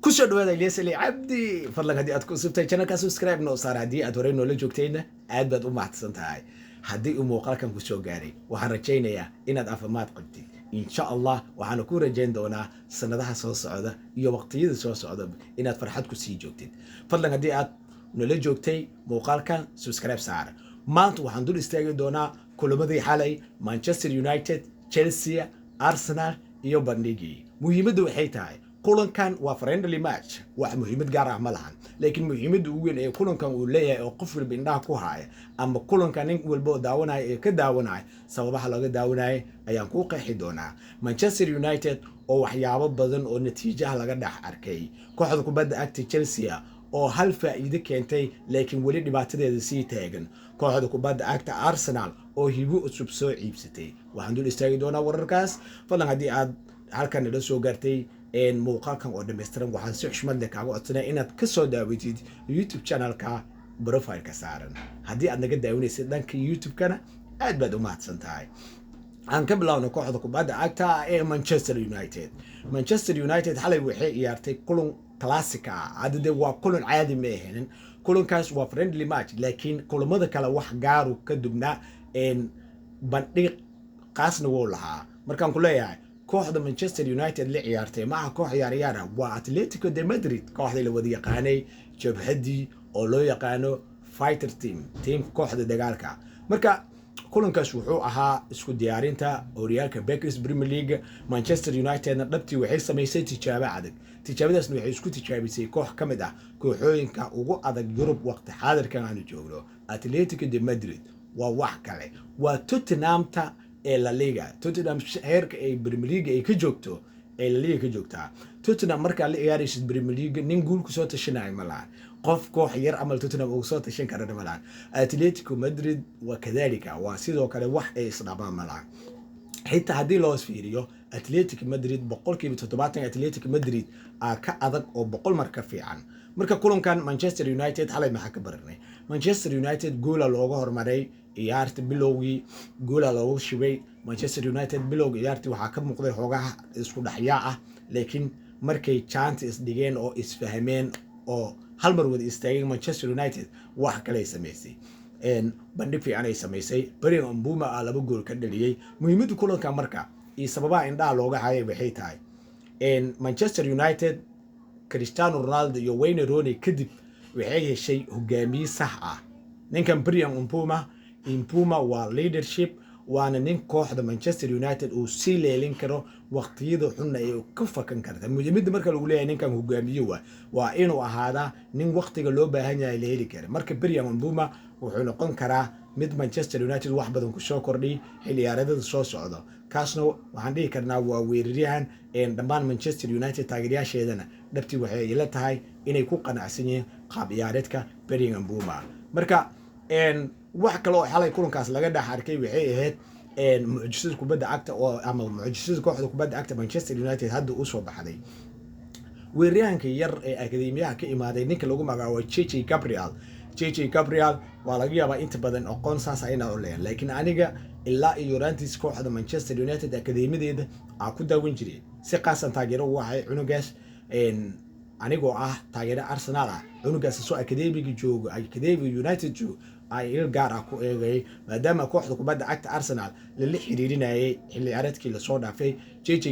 kusoo dhawaada ilyasali cabdi fadlan haddii aad ku subtay channelka subscribe noo saar haddii aad horey noola joogtayna aad baad u mahadsan tahay haddii uu muuqaalkan ku soo gaaray waxaan rajaynayaa inaad caafimaad qabtid insha allah waxaan ku rajayn doonaa sanadaha soo socda iyo waqtiyada soo socda inaad farxad ku sii joogtid fadlan haddii aad noola joogtay muuqaalkan subscribe saar maanta waxaan dul istaagi doonaa kulamadii xalay Manchester United, Chelsea, Arsenal iyo bandhigii muhiimaddu waxay tahay kulankan waa friendly match wax muhiimad gaar ah ma lahan laakiin muhiimadda ugu weyn ee kulankan uu leeyahay oo qof walba indhaha ku haya ama kulankan nin walba daawanaya ee ka daawanaya sababaha laga daawanaya ayaan ku qeexi doonaa Manchester United oo waxyaabo badan oo natiijaha laga dhex arkay kooxda kubadda cagta Chelsea oo hal faa'iido keentay laakiin wali dhibaatadeeda sii taagan kooxda kubadda cagta Arsenal oo hibo cusub soo iibsatay waxaan dul istaagi doonaa wararkaas fadlan haddii aad halkan ila soo gaartay muuqaalkan oo dhameystiran waxaan si xushmad leh kaaga codsanaya inaad ka soo daawatid YouTube channelka profile-ka saaran haddii aad naga daawanaysid dhanka YouTube-kana aad baad u mahadsan tahay aan ka bilaawno kooxda kubadda cagta ee Manchester United xalay waxay ciyaartay kulan classic ah hadda waa kulan caadi ma ahayn kulankaas waa friendly match laakiin kulamada kale wax gaaru ka dubnaa bandhig qaasna wuu lahaa markaan ku leeyahay kooxda Manchester United la ciyaartay ma aha koox ciyaar waa Atletico de Madrid kooxda la wada yaqaanay jabhadii oo loo yaqaano fighter team kooxda dagaalka marka kulankaas wuxuu ahaa isku diyaarinta horyaalka Becker's Premier League Manchester United dhabtii waxay sameysay tijaabo adag tijaabadaasna waxay isku tijaabisay koox kamid ah kooxooyinka ugu adag Yurub waqti xaadirkan aan joogno Atletico de Madrid waa wax kale waa Tottenhamta ee La Liga Tottenham heerka ay Premier League ay ka joogto ee La Liga ka joogtaa Tottenham marka la ciyaarayso Premier League nin guul ku soo tashanay ma laha qof koox yar amal Tottenham uu soo tashan kara ma laha Atletico Madrid waa kadalika waa sidoo kale wax ay isdhamaan ma laha xitaa haddii loo fiiriyo Atletico Madrid 70% Atletico Madrid ka adag oo 100 mar ka fiican marka kulankan Manchester United xalay maxaa ka baranay Manchester United gool looga hormaray ciyaarta bilowgii gool loogu shibay Manchester United bilowgii ciyaartii waxaa ka muuqday xogaha isku dhaxyaa ah laakiin markay chance isdhigeen oo isfahmeen oo hal mar wada istaageen Manchester United wax kale ay sameysay bandhig fiican ay sameysay Brian Mbuma laba gool ka dhaliyay muhiimadda kulanka marka iyo sababaha indhaha looga hayay waxay tahay Manchester United Cristiano Ronaldo iyo Wayne Rooney kadib waxay heshay hogaamiye sax ah ninkan Brian Mbuma waa leadership waana nin kooxda Manchester United uu si leelin karo waqtiyada xun ay ka fakan karta muhiimadda marka lagu leeyahay ninkan hogaamiye waa inuu ahaada nin waqtiga loo baahan yahay la heli karo marka Brian Mbuma wuxuu noqon karaa mid Manchester United wax badan ku soo kordhi xiliyaareedada soo socda kaasna waxaan dhihi karnaa waa weeraryahan dhammaan Manchester United taageerayaasheedana dhabtii waxay ila tahay inay ku qanacsan yihiin qaab ciyaareedka Brian Mbuma marka wax kale oo xalay kulankaas laga dhex arkay waxay ahayd mucjisada kubadda cagta oo ama mucjisada kooxda kubadda cagta Manchester United hadda u soo baxday weeraryahanka yar ee akademiyaha ka imaaday ninka lagu magacaabo Gabriel waa laga yaabaa inta badan aqoon saas ayna u leeyahay laakiin aniga ilaa iyo rantis kooxda Manchester United akademiyadeeda ku daawan jiray si qaasan taageero u ahay cunugaas anigoo taageero Arsenal cunugaas soo akademiga joogo akademiga United joogo ay il gaar ah ku eegay maadaama kooxda kubadda cagta Arsenal la xiriirinayay xilli ciyaareedkii la soo dhaafay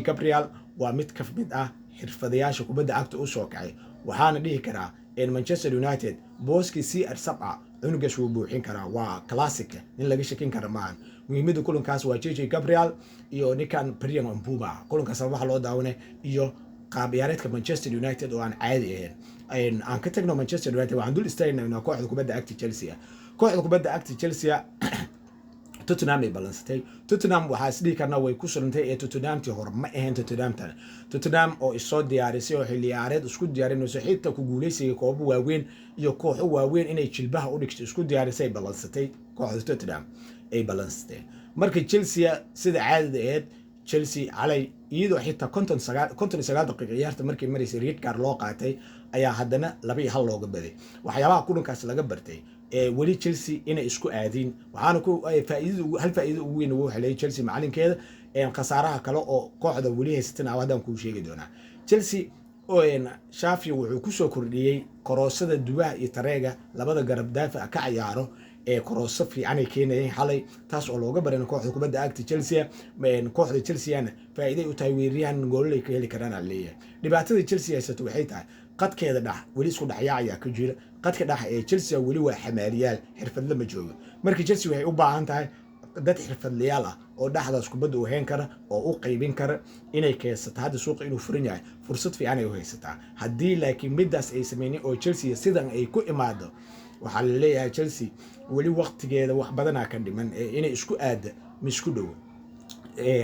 Gabriel waa mid ka mid ah xirfadayaasha kubadda cagta u soo kacay waxaana dhihi karaa Manchester United booski CR7 cunugaas uu buuxin karaa waa classic in laga shakin karo maan muhiimadda kulankaas waa Gabriel iyo ninkan Brian Mbuma kulankaas waxa loo daawanay iyo qaab ciyaareedka Manchester United oo aan caadi ahayn aan ka tagno Manchester United waxaan dul istaagnaa kooxda kubadda cagta Chelsea kooxda kubadda cagta Chelsea Tottenham ay balansatay Tottenham waxaa isdhihi karnaa way ku surantay ee Tottenhamtii hore ma ahayn Tottenham oo isoo diyaarisay oo xilli ciyaareed isku diyaarinayso xitaa ku guuleysay koobo waaweyn iyo kooxo waaweyn inay jilbaha u dhigto isku diyaarisay balansatay kooxda Tottenham ay balansatay marka Chelsea sida caadada ahayd Chelsea calay iyadoo xitaa 59 daqiiqo ciyaarta markii mareysay red card loo qaatay ayaa haddana 2-1 looga baday waxyaabaha kulankaas laga bartay wali Chelsea inay isku aadin waxaana ku faa'iido ugu weyn uu helay Chelsea macalinkeeda khasaaraha kale oo kooxda wali haysatana wadaan ku sheegi doonaa Chelsea oo Shaafi wuxuu ku soo kordhiyay koroosada duwaha iyo tareega labada garab daafac ka ciyaaro korooso fiican ay keenayeen xalay taas oo looga baran kooxda kubadda cagta Chelsea kooxda Chelsea faa'iido u tahay weeraryahan gool ay ka heli karaan leeyahay dhibaatada Chelsea haysato waxay tahay qadkeeda dhax wali isku dhaxyaacaya ka jira qadka dhax ee Chelsea wali waa xamaaliyaal xirfadle ma joogo markii Chelsea waxay u baahan tahay dad xirfadlayaal ah oo dhaxdaas kubadda u heen kara oo u qaybin kara inay keensato hadda suuqa inuu furan yahay fursad fiican ay u haysataa haddii laakiin midaas ay sameeyeen oo Chelsea sidan ay ku imaado waxaa la leeyahay Chelsea wali waqtigeeda wax badan ka dhiman inay isku aad misku dhow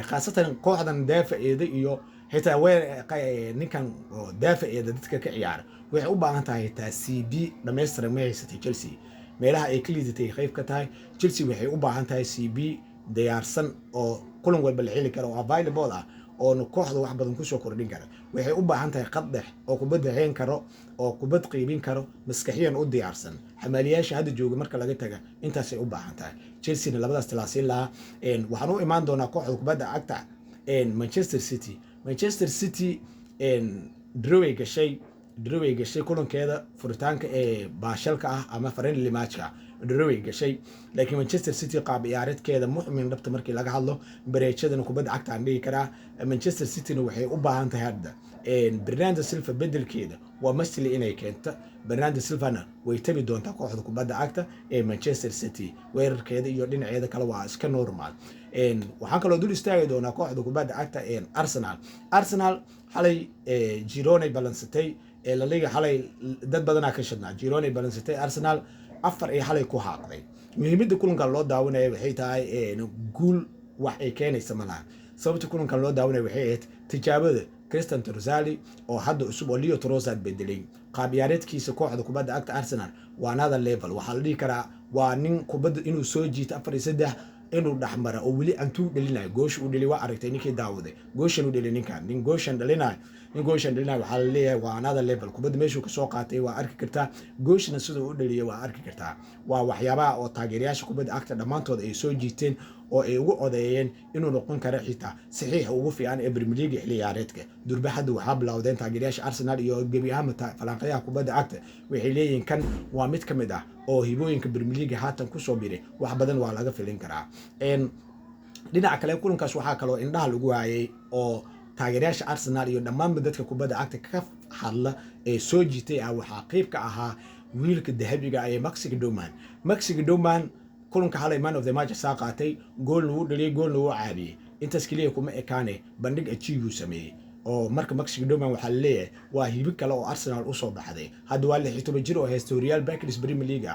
khaasatan kooxdan daafaceeda iyo xitaa ninkan daafaceeda dadka ka ciyaara waxay u baahan tahay taa CB dhameystiran ma haysatay Chelsea meelaha ay ka liidatay qayb ka tahay Chelsea waxay u baahan tahay CB diyaarsan oo kulan walba la heli karo oo available ah oo kooxda wax badan ku soo kordhin kara waxay u baahan tahay qad dhex oo kubadda heen karo oo kubad qaybin karo maskaxiyan u diyaarsan xamaaliyaasha hadda jooga marka laga taga intaas ay u baahan tahay Chelsea labadaas tilaasin laha waxaan u imaan doonaa kooxda kubadda cagta Manchester City draway gashay kulankeeda furitaanka baashalka ah ama friendly matchka draway gashay laakiin Manchester City qaab ciyaareedkeeda muhiim dhabta markii laga hadlo bareechadana kubadda cagta aan dhigi karaa Manchester City waxay u baahan tahay hadda Bernardo Silva bedelkeeda waa masli inay keento Bernardo Silva way tabi doontaa kooxda kubadda cagta Manchester City weerarkeeda iyo dhinaceeda kale waa iska normal waxaan kaloo dul istaagi doonaa kooxda kubadda cagta Arsenal xalay Girona balansatay la liga xalay dad badan ka shadnaa Girona balansatay Arsenal afar ay xalay ku haaqday muhiimadda kulanka loo daawanayay waxay tahay guul wax ay keenaysa malaha sababta kulanka loo daawanayay waxay ahayd tijaabada Christian Trossard oo hadda cusub oo Leo Trossard bedelay qaab ciyaareedkiisa kooxda kubadda cagta Arsenal waa another level waxa la dhihi karaa waa nin kubadda inuu soo jiito 4-3 inuu dhaxmara oo wali antuu dhalinayo goosh uu dhali waa aragtay ninkii daawaday gooshan uu dhali ninkan gooshan dhalinayo waxa la leeyahay waa another level kubadda meeshuu ka soo qaatay waa arki kartaa gooshna sidoo u dhaliyay waa arki kartaa waa waxyaabaha oo taageerayaasha kubadda cagta dhamaantood ay soo jiiteen oo ay ugu odeeyeen inuu noqon karo xitaa saxiix ugu fiican ee Premier League ciyaareedka durba hadda waxa bilowdeen taageerayaasha Arsenal iyo gebi ahaan falanqayaha kubadda cagta waxay leeyihiin kan waa mid kamid ah oo hibooyinka Premier League haatan ku soo biiray wax badan waa laga filin karaa dhinaca kale kulankaas waxa kale oo indhaha lagu hayay oo taageerayaasha Arsenal iyo dhammaan dadka kubadda cagta ka hadla ee soo jiitay waxa qayb ka ahaa wiilka dahabiga ee Maxi Doman kulanka xalay man of the match saaqatay gool uu dhaliyay gool uu caabiyay intaas kaliya kuma ekaane bandhig ajiibu sameeyay oo marka Maxi Doman waxa la leeyahay waa hibi kale oo Arsenal u soo baxday hadda waa 16 jir oo historial Backers Premier League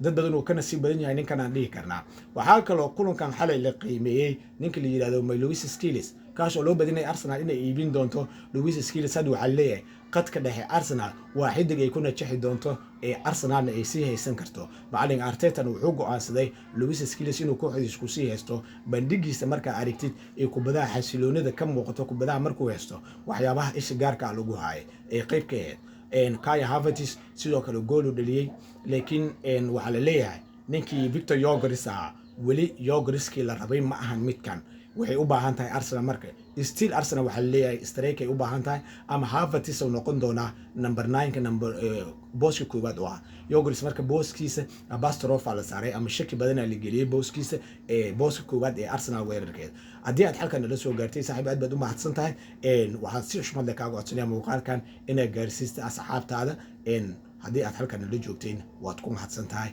dad badan oo kana si badan yahay ninkan aan dhigi karnaa waxa kale oo kulankan xalay la qiimeeyay ninka la yiraahdo Luis Skills kaas oo loo badinay Arsenal inay iibin doonto Luis Skills hadda waxa la leeyahay qadka dhexe Arsenal waa xidig ay ku najaxi doonto Arsenal ay sii haysan karto macallin Arteta wuxuu go'aansaday Luis Skills inuu kooxdiisa ku sii haysto bandhigiisa marka aragtid kubadaha xasiloonida ka muuqato kubadaha markuu haysto waxyaabaha isha gaarka ah lagu haay qayb ka Kai Havertz sidoo kale gool u dhaliyay laakiin waxa la leeyahay ninkii Victor Gyökeres wali Gyökereski la rabay ma ahan midkan waxay u baahan tahay Arsenal marka still Arsenal waxa leeyahay strike ay u baahan tahay ama Havertz oo noqon doona number 9 ka number booska koowaad oo Gyökeres marka booskiisa Bastrof la saaray ama shaki badan la geliyay booskiisa booska koowaad ee Arsenal weerarkeeda haddii aad halkan la soo gaartay saaxiib aad baad u mahadsan tahay waxaad si xushmad leh kaaga codsanaya muuqaalkan inaad gaarsiisto asxaabtaada haddii aad halkan la joogteen waad ku mahadsan tahay